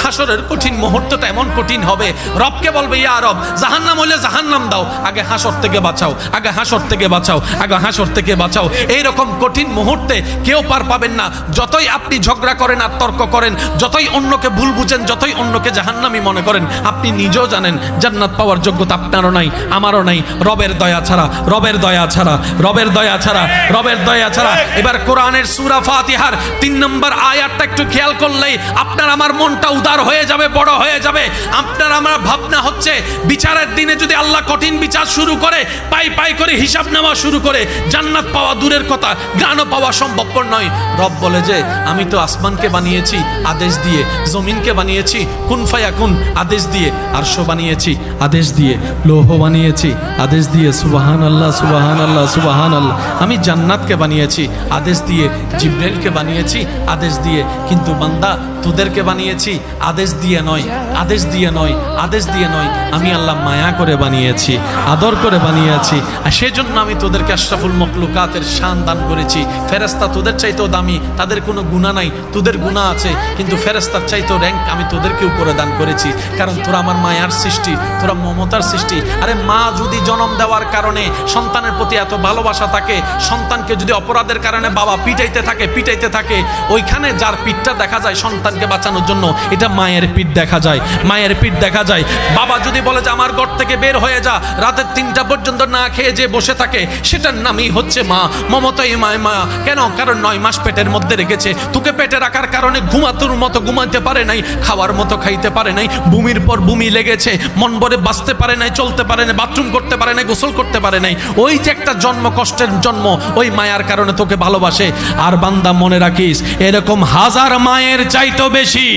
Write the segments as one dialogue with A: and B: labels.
A: হাসরের কঠিন মুহূর্তটা এমন কঠিন হবে, রবকে বলবে ইয়া রব জাহান্নাম হইলে জাহান্নাম দাও, আগে হাসর থেকে বাঁচাও, আগে হাসর থেকে বাঁচাও, আগে হাসর থেকে বাঁচাও। এইরকম কঠিন মুহূর্তে কেউ পার পাবেন না। যতই আপনি ঝগড়া করেন আর তর্ক করেন, যতই অন্যকে ভুল বুঝেন, যতই অন্যকে জাহান্নামী মনে করেন, আপনি নিজেও জানেন জান্নাত পাওয়ার যোগ্যতা আপনারও নাই, আমারও নাই, রবের দয়া ছাড়া, রবের দয়া ছাড়া, রবের দয়া ছাড়া, রবের দয়া ছাড়া। এবার কোরআনের সূরা ফাতিহার 3 নম্বর আয়াতটা একটু খেয়াল করলেই আপনার আমার মনটা উদার হয়ে যাবে, বড় হয়ে যাবে। আপনার আমার ভাবনা হচ্ছে বিচারের দিনে যদি আল্লাহ কঠিন বিচার শুরু করে, পাই পাই করে হিসাব নেওয়া শুরু করে, জান্নাত পাওয়া দূরের কথা, গানও পাওয়া সম্ভবপর নয়। রব বলে যে আমি তো আসমানকে বানিয়েছি আদেশ দিয়ে, জমিনকে বানিয়েছি কুন ফায়াকুন আদেশ দিয়ে, আরশ বানিয়েছি আদেশ দিয়ে, লৌহ বানিয়েছি আদেশ দিয়ে, সুবহানাল্লাহ সুবহানাল্লাহ সুবহানাল্লাহ। আমি জান্নাতকে বানিয়েছি আদেশ দিয়ে, জিবরাইলকে বানিয়েছি আদেশ দিয়ে, কিন্তু বান্দা তোদেরকে বানিয়েছি আদেশ দিয়ে নয়, আদেশ দিয়ে নয়, আদেশ দিয়ে নয়। আমি আল্লাহ মায়া করে বানিয়েছি, আদর করে বানিয়েছি, আর সেজন্য আমি তোদেরকে আশরাফুল মখলুকাতের শান দান করেছি। ফেরেশতা তোদের চাইতেও দামি, তাদের কোনো গুনাহ নাই, তোদের গুনাহ আছে, কিন্তু ফেরেশতার চাইতেও র্যাঙ্ক আমি তোদেরকে উপরে দান করেছি, কারণ তোরা আমার মায়ার সৃষ্টি, তোরা মমতার সৃষ্টি। আরে মা যদি জন্ম দেওয়ার কারণে সন্তানের প্রতি এত ভালোবাসা থাকে, সন্তানকে যদি অপরাধের কারণে বাবা পিটাইতে থাকে, পিটাইতে থাকে, ওইখানে যার পিঠটা দেখা যায় সন্তানকে বাঁচানোর জন্য, এটা মায়ের পিঠ দেখা যায়, মায়ের পিঠ দেখা যায়। বাবা যদি বলে যে আমার ঘর থেকে বের হয়ে যা, রাতের 3টা পর্যন্ত না খেয়ে যে বসে থাকে, সেটার নামই হচ্ছে মা। মমতাই মায় মা। কেন? কারণ 9 মাস পেটের মধ্যে রেখেছে, তোকে পেটে রাখার কারণে ঘুমাতোর মতো ঘুমাতে পারে নাই, খাওয়ার মতো খাইতে পারে নাই, বমির পর বমি লেগেছে, মন ভরে বাঁচতে পারে নাই, চলতে পারে নাই, বাথরুম করতে পারে নাই, গোসল করতে পারে নাই। ওই যে একটা জন্ম, কষ্টের জন্ম, ওই মায়ার কারণে তোকে ভালোবাসে। আর বান্দা মনে রাখিস, এরকম হাজার মায়ের চাইতো বেশি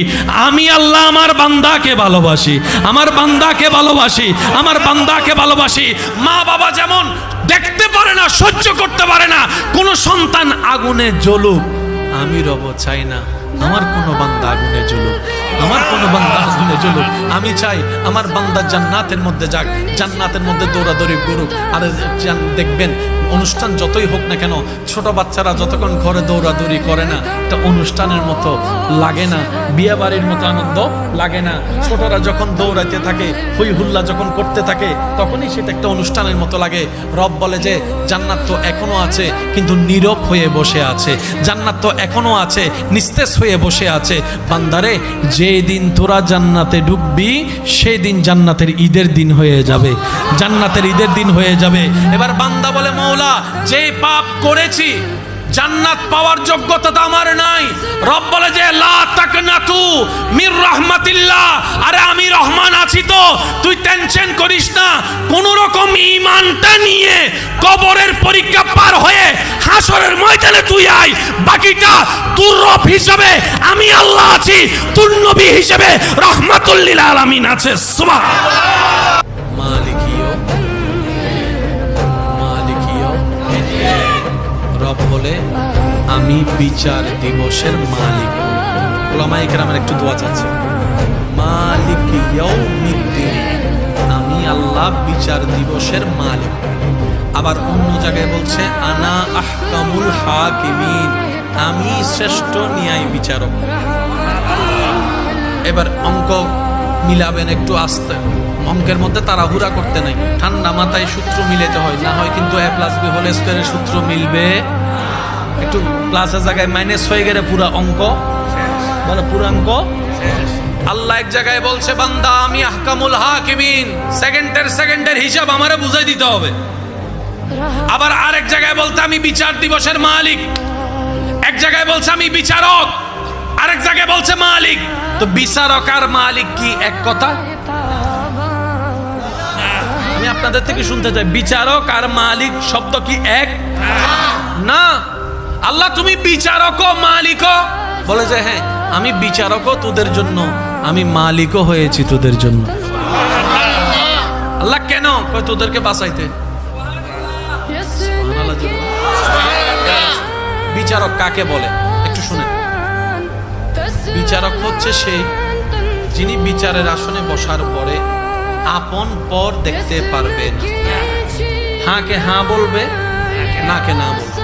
A: আমি আল্লাহ আমার বান্দাকে ভালোবাসি, আমার বান্দাকে ভালোবাসি, আমার বান্দাকে ভালোবাসি। মা বাবা যেমন দেখতে পারে না, সহ্য করতে পারে না কোন সন্তান আগুনে জ্বলুক, আমি রব চাই না আমার কোনো বান্দা আগুনে জ্বলুক, আমার কোনো বান্দা আগুনে জ্বলুক। আমি চাই আমার বান্দা জান্নাতের মধ্যে যাক, জান্নাতের মধ্যে দৌড়াদৌড়ি করুক। আর দেখবেন অনুষ্ঠান যতই হোক না কেন, ছোট বাচ্চারা যতক্ষণ ঘরে দৌড়াদৌড়ি করে না, এটা অনুষ্ঠানের মতো লাগে না, বিয়ে বাড়ির মতো আনন্দ লাগে না। ছোটরা যখন দৌড়াইতে থাকে, হই হুল্লা যখন করতে থাকে, তখনই সেটা একটা অনুষ্ঠানের মতো লাগে। রব বলে যে জান্নাত তো এখনো আছে, কিন্তু নীরব হয়ে বসে আছে, জান্নাত তো এখনো আছে, নিস্তেজ হয়ে বসে আছে। বান্দারে, যেদিন তোরা জান্নাতে ঢুকবি, সেই দিন জান্নাতের ঈদের দিন হয়ে যাবে, জান্নাতের ঈদের দিন হয়ে যাবে। এবার বান্দা বলে মৌলা, যে পাপ করেছি জান্নাত পাওয়ার যোগ্যতা তো আমার নাই। রব বলে যে লা তাকনাতু মির রাহমাতিল্লাহ, আরে আমি রহমান আছি তো, তুই টেনশন করিস না। কোন রকম ঈমানটা নিয়ে কবরের পরীক্ষা পার হয়ে হাসরের ময়দানে তুই আয়, বাকিটা তোর রব হিসেবে আমি আল্লাহ আছি, তোর নবী হিসেবে রাহমাতুল লিল আলামিন আছে। সুবহানাল্লাহ। মালিকিয়ো মালিকিয়ো, রব বলে আমি বিচার দিবসের মালিক। ওলামায়ে কেরামের একটু দোয়া চাচ্ছে, মালিক ইয়াউমিদ্দিন, আমি আল্লাহ বিচার দিবসের মালিক। আবার অন্য জায়গায় বলছে আনা আহকামুল হাকিমিন, আমি শ্রেষ্ঠ ন্যায় বিচারক। এবার অঙ্ক মিলাবেন একটু আস্তে, অঙ্কের মধ্যে তাড়াহুড়া করতে নাই, ঠান্ডা মাথায় সূত্র মিলাতে হয়, না হয় কিন্তু a+b² সূত্র মিলবে। একটু প্লাসের জায়গায় মাইনাস হয়ে গেলে পুরা অঙ্ক, বলে পুরা অঙ্ক। আল্লাহ এক জায়গায় বলছে বান্দা আমি আহকামুল হাকিমিন, সেকেন্ডের হিসাব আমারে বুঝাই দিতে হবে। আবার আরেক জায়গায় বলতে আমি বিচার দিবসের মালিক, এক জায়গায় বলছে আমি বিচারক, আরেক জায়গায় বলছে মালিক। তো বিচারক আর মালিক কি এক কথা? আমি আপনাদের থেকে শুনতে চাই, বিচারক আর মালিক শব্দ কি এক? না। আল্লাহ তুমি বিচারকও মালিকও? বলে যে হ্যাঁ, আমি বিচারকও তোদের জন্য, আমি মালিকও হয়েছি তোদের জন্য। আল্লাহ কেন? তোদেরকে বাঁচাইতে। বিচারক কাকে বলে একটু শুনেন। বিচারক হচ্ছে সেই যিনি বিচারের আসনে বসার পরে আপন পর দেখতে পারবেন, হাঁকে হাঁ বলবে, নাকে না বলবে।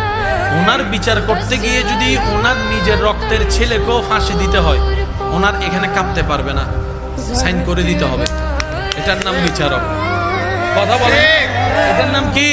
A: ওনার বিচার করতে গিয়ে যদি ওনার নিজের রক্তের ছেলেকেও ফাঁসি দিতে হয়, ওনার এখানে কাঁপতে পারবে না, সাইন করে দিতে হবে। এটার নাম বিচারক। কথা বলে, এটার নাম কি?